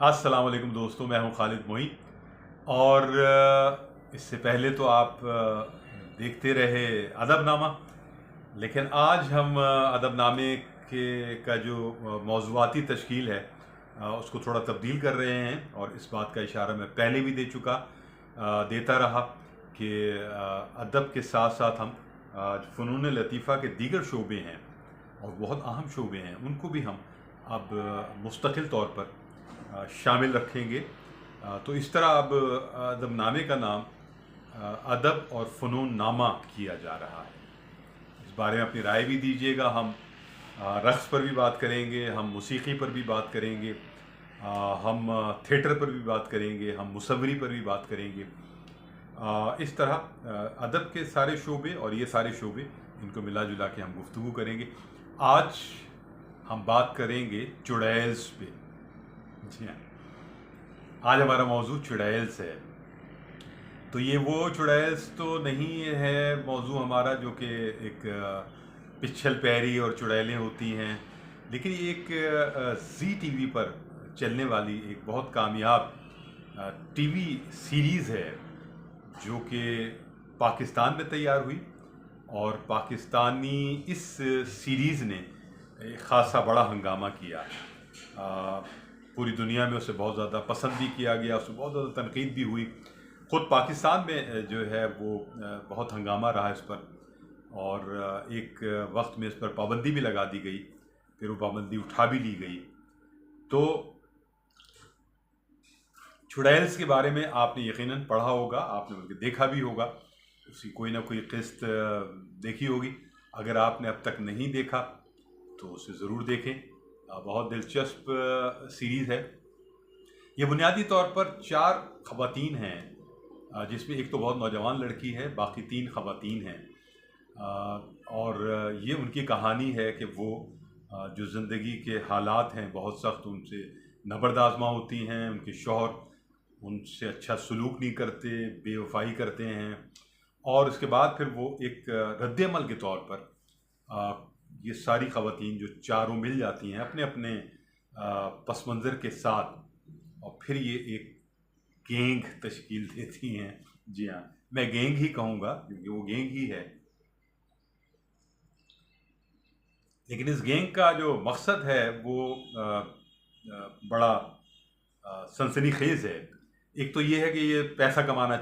अस्सलाम वालेकुम दोस्तों, मैं हूं खालिद मोइन। और इससे पहले तो आप देखते रहे अदबनामा। लेकिन आज हम अदबनामे के का जो मौज़ूआती तश्कील है उसको थोड़ा तब्दील कर रहे हैं। और इस बात का इशारा मैं पहले भी देता रहा कि अदब के साथ साथ हम फ़नून लतीफ़ा के दीगर शोबे हैं और बहुत अहम शोबे हैं, उनको भी हम अब मुस्तकिल तौर पर शामिल रखेंगे। तो इस तरह अब अदबनामे का नाम अदब और फ़नून नामा किया जा रहा है। इस बारे में अपनी राय भी दीजिएगा। हम रक़्स पर भी बात करेंगे, हम मौसीक़ी पर भी बात करेंगे, हम थिएटर पर भी बात करेंगे, हम मुसव्वरी पर भी बात करेंगे। इस तरह अदब के सारे शोबे और ये सारे शोबे, इनको मिला जुला के हम गुफ्तगू करेंगे। आज हम बात करेंगे चुड़ैल्स पे। जी हाँ, आज हमारा मौजू चुड़ैल्स है। तो ये वो चुड़ैल्स तो नहीं है मौजू हमारा जो कि एक पिछल पैरी और चुड़ैलें होती हैं, लेकिन ये एक ज़ी टीवी पर चलने वाली एक बहुत कामयाब टीवी सीरीज़ है जो कि पाकिस्तान में तैयार हुई। और पाकिस्तानी इस सीरीज़ ने एक ख़ासा बड़ा हंगामा किया। पूरी दुनिया में उसे बहुत ज़्यादा पसंद भी किया गया, उसे बहुत ज़्यादा तनकीद भी हुई। ख़ुद पाकिस्तान में जो है वो बहुत हंगामा रहा इस पर, और एक वक्त में इस पर पाबंदी भी लगा दी गई, फिर वो पाबंदी उठा भी ली गई। तो चुड़ैल्स के बारे में आपने यकीनन पढ़ा होगा, आपने बल्कि देखा भी होगा, उसकी कोई ना कोई किस्त देखी होगी। अगर आपने अब तक नहीं देखा तो उसे ज़रूर देखें। बहुत दिलचस्प सीरीज़ है। ये बुनियादी तौर पर 4 ख़वातीन हैं, जिसमें एक तो बहुत नौजवान लड़की है, बाकी 3 ख़वातीन हैं। और ये उनकी कहानी है कि वो जो ज़िंदगी के हालात हैं बहुत सख्त, उनसे नबरद होती हैं। उनके शौहर उनसे अच्छा सलूक नहीं करते, बेवफाई करते हैं। और उसके बाद फिर वो एक रद्द-ए-अमल के तौर पर ये सारी ख़वातीन जो चारों मिल जाती हैं अपने अपने पस मंज़र के साथ, और फिर ये एक गैंग तश्कील देती हैं। जी हाँ, मैं गैंग ही कहूँगा क्योंकि वो गैंग ही है। लेकिन इस गैंग का जो मकसद है वो बड़ा सनसनीखेज़ है। एक तो ये है कि ये पैसा कमाना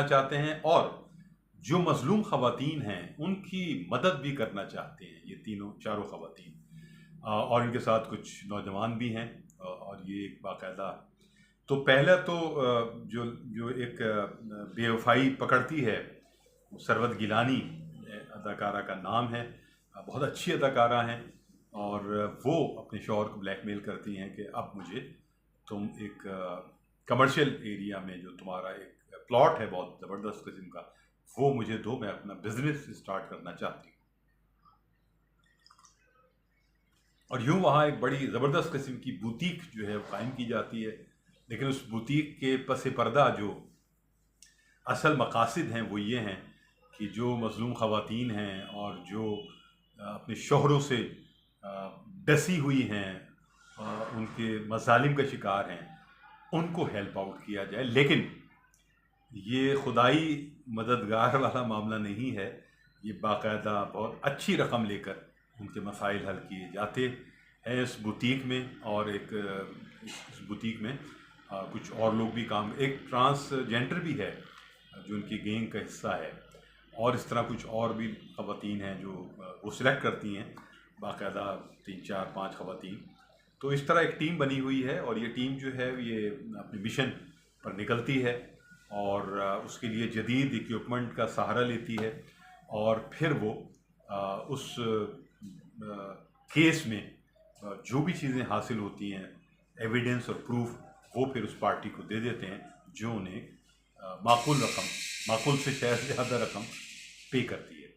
चाहते हैं और जो मज़लूम ख़वातीन हैं उनकी मदद भी करना चाहते हैं, ये तीनों चारों ख़वातीन। और इनके साथ कुछ नौजवान भी हैं। और ये एक बाकायदा, तो पहला तो जो जो एक बेवफाई पकड़ती है, सरवत गिलानी अदाकारा का नाम है। बहुत अच्छी अदाकारा हैं और वो अपने शौहर को ब्लैकमेल करती हैं कि अब मुझे तुम एक कमर्शियल एरिया में जो तुम्हारा एक प्लॉट है बहुत ज़बरदस्त किस्म का, वो मुझे दो, मैं अपना बिजनेस स्टार्ट करना चाहती हूँ। और यूँ वहाँ एक बड़ी ज़बरदस्त किस्म की बुटीक जो है वो कायम की जाती है। लेकिन उस बुटीक के पसे पर्दा जो असल मकासद हैं वो ये हैं कि जो मज़लूम ख़वातीन हैं और जो अपने शौहरों से डसी हुई हैं, उनके मज़ालिम का शिकार हैं, उनको हेल्प आउट किया जाए। लेकिन ये खुदाई मददगार वाला मामला नहीं है, ये बाकायदा बहुत अच्छी रकम लेकर उनके मसाइल हल किए जाते हैं इस बुटीक में। और एक इस बुटीक में कुछ और लोग भी काम, एक ट्रांसजेंडर भी है जो उनकी गैंग का हिस्सा है। और इस तरह कुछ और भी ख़वातीन हैं जो वो सिलेक्ट करती हैं, बाकायदा 3, 4, 5 ख़वातीन। तो इस तरह एक टीम बनी हुई है और ये टीम जो है ये अपने मिशन पर निकलती है और उसके लिए जदीद इक्विपमेंट का सहारा लेती है। और फिर वो उस केस में जो भी चीज़ें हासिल होती हैं, एविडेंस और प्रूफ, वो फिर उस पार्टी को दे देते हैं जो उन्हें माकूल से शायद ज़्यादा रकम पे करती है।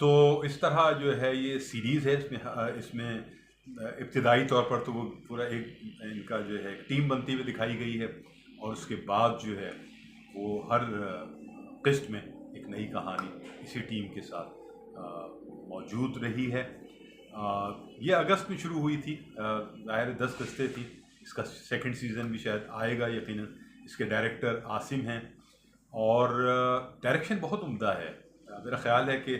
तो इस तरह जो है ये सीरीज़ है। इसमें इब्तिदाई तौर पर तो वो पूरा एक इनका जो है टीम बनती हुई दिखाई गई है, और उसके बाद जो है वो हर किस्त में एक नई कहानी इसी टीम के साथ मौजूद रही है। ये अगस्त में शुरू हुई थी, ज़ाहिर 10 किस्तें थी। इसका सेकंड सीज़न भी शायद आएगा यकीनन। इसके डायरेक्टर आसिम हैं और डायरेक्शन बहुत उम्दा है। मेरा ख़्याल है कि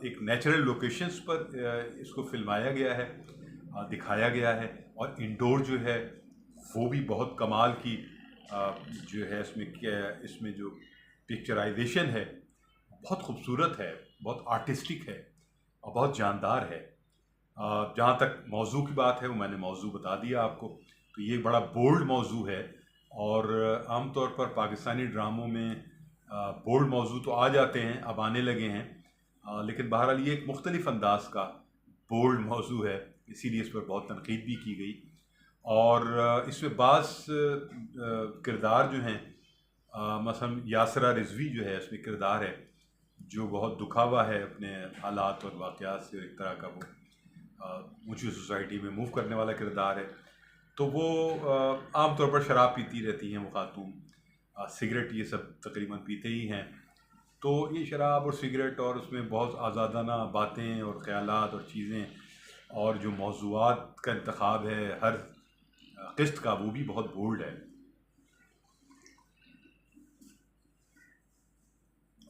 एक नेचुरल लोकेशंस पर इसको फिल्माया गया है, दिखाया गया है, और इंडोर जो है वो भी बहुत कमाल की जो है इसमें जो पिक्चराइजेशन है बहुत खूबसूरत है, बहुत आर्टिस्टिक है और बहुत जानदार है। जहाँ तक मौजू की बात है वो मैंने मौजू बता दिया आपको। तो ये बड़ा बोल्ड मौजू है और आमतौर पर पाकिस्तानी ड्रामों में बोल्ड मौजू तो आ जाते हैं, अब आने लगे हैं, लेकिन बहरहाल ये एक मुख्तलिफ अंदाज का बोल्ड मौजू है, इसीलिए इस पर बहुत तनकीद भी की गई। और इसमें बाज़ किरदार जो हैं, मसलन यासरा रिजवी जो है इसमें किरदार है जो बहुत दुखा हुआ है अपने हालात और वाक़यात से, एक तरह का वो ऊँची सोसाइटी में मूव करने वाला किरदार है। तो वो आमतौर पर शराब पीती रहती हैं वो खातून, सिगरेट ये सब तकरीबन पीते ही हैं। तो ये शराब और सिगरेट और उसमें बहुत आज़ादाना बातें और ख़यालात और चीज़ें और जो मौज़ूआत का इंतख़ाब है हर किस्त का, वो भी बहुत बोल्ड है।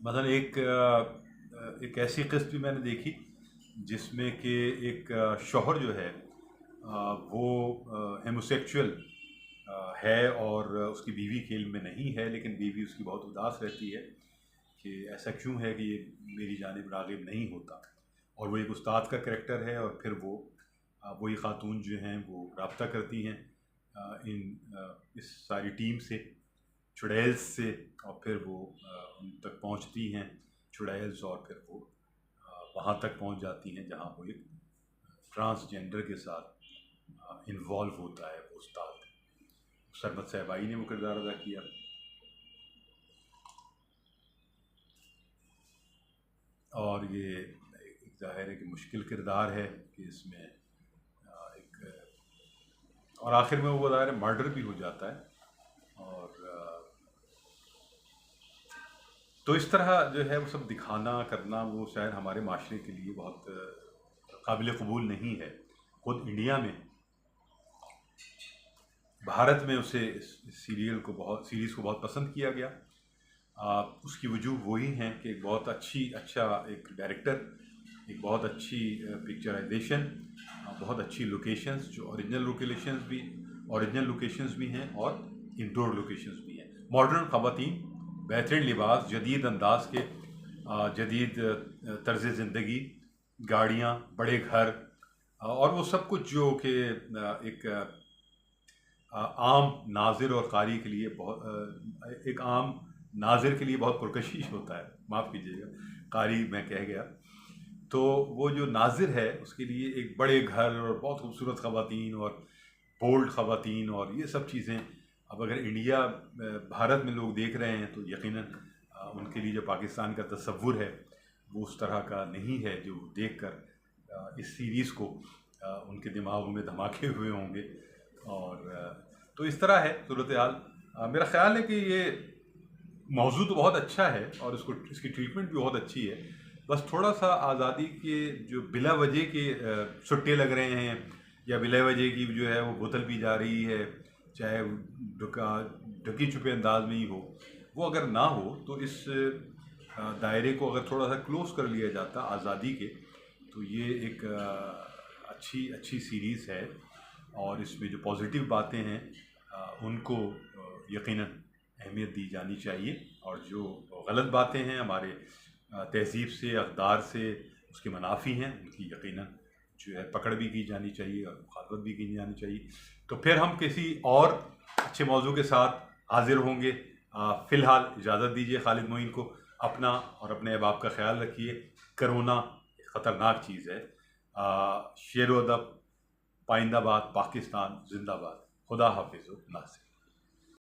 मतलब एक ऐसी किस्त भी मैंने देखी जिसमें कि एक शौहर जो है वो हेमोसेक्सुअल है और उसकी बीवी खेल में नहीं है, लेकिन बीवी उसकी बहुत उदास रहती है कि ऐसा क्यों है कि ये मेरी जानिब राग़िब नहीं होता। और वो एक उस्ताद का करैक्टर है और फिर वही ख़ातून जो हैं वो रब्ता करती हैं इस सारी टीम से, चुड़ैल्स से, और फिर वो उन तक पहुंचती हैं चुड़ैल्स, और फिर वो वहाँ तक पहुंच जाती हैं जहाँ वो एक ट्रांसजेंडर के साथ इन्वॉल्व होता है वो उस्ताद। सरमत सहबाई ने वो किरदार अदा किया। और ये ज़ाहिर है कि मुश्किल किरदार है कि इसमें और आखिर में वो ज़ाहिर मर्डर भी हो जाता है। और तो इस तरह जो है वो सब दिखाना करना वो शायद हमारे माशरे के लिए बहुत काबिल कबूल नहीं है। खुद इंडिया में, भारत में उसे इस सीरीज़ को बहुत पसंद किया गया। उसकी वजूह वही हैं कि एक बहुत अच्छा एक डायरेक्टर, एक बहुत अच्छी पिक्चराइजेशन, बहुत अच्छी लोकेशंस, जो ओरिजिनल लोकेशंस भी हैं और इंडोर लोकेशंस भी हैं। मॉडर्न ख़वातीन, बेहतरीन लिबास, जदीद अंदाज के, जदीद तर्ज़ ज़िंदगी, गाड़ियाँ, बड़े घर, और वो सब कुछ जो कि एक आम नाज़िर और कारी के लिए एक आम नाज़िर के लिए बहुत पुरकशिश होता है, माफ़ कीजिएगा कारी मैं कह गया। तो वो जो नाज़िर है उसके लिए एक बड़े घर और बहुत खूबसूरत ख़वातीन और बोल्ड ख़वातीन और ये सब चीज़ें, अब अगर भारत में लोग देख रहे हैं तो यकीनन उनके लिए जो पाकिस्तान का तसव्वुर है वो उस तरह का नहीं है जो देखकर इस सीरीज़ को उनके दिमागों में धमाके हुए होंगे। और तो इस तरह है सूरत हाल। मेरा ख़्याल है कि ये मौजू तो बहुत अच्छा है और इसकी ट्रीटमेंट भी बहुत अच्छी है, बस थोड़ा सा आज़ादी के जो बिला वजह के सुट्टे लग रहे हैं या बिला वजह की जो है वो बोतल पी जा रही है, चाहे ढकी छुपे अंदाज में ही हो, वो अगर ना हो तो इस दायरे को अगर थोड़ा सा क्लोज कर लिया जाता आज़ादी के, तो ये एक अच्छी सीरीज़ है। और इसमें जो पॉजिटिव बातें हैं उनको यकीनन अहमियत दी जानी चाहिए, और जो गलत बातें हैं हमारे तहज़ीब से, अक़दार से उसके मुनाफी हैं, उनकी यकीनन जो है पकड़ भी की जानी चाहिए और मुखालफत भी की जानी चाहिए। तो फिर हम किसी और अच्छे मौजू के साथ हाजिर होंगे। फ़िलहाल इजाज़त दीजिए खालिद मोइन को। अपना और अपने अहबाब का ख्याल रखिए। करोना ख़तरनाक चीज़ है। शेर व अदब, पाइंदाबाद, पाकिस्तान जिंदाबाद। खुदा हाफिज़ नासिर।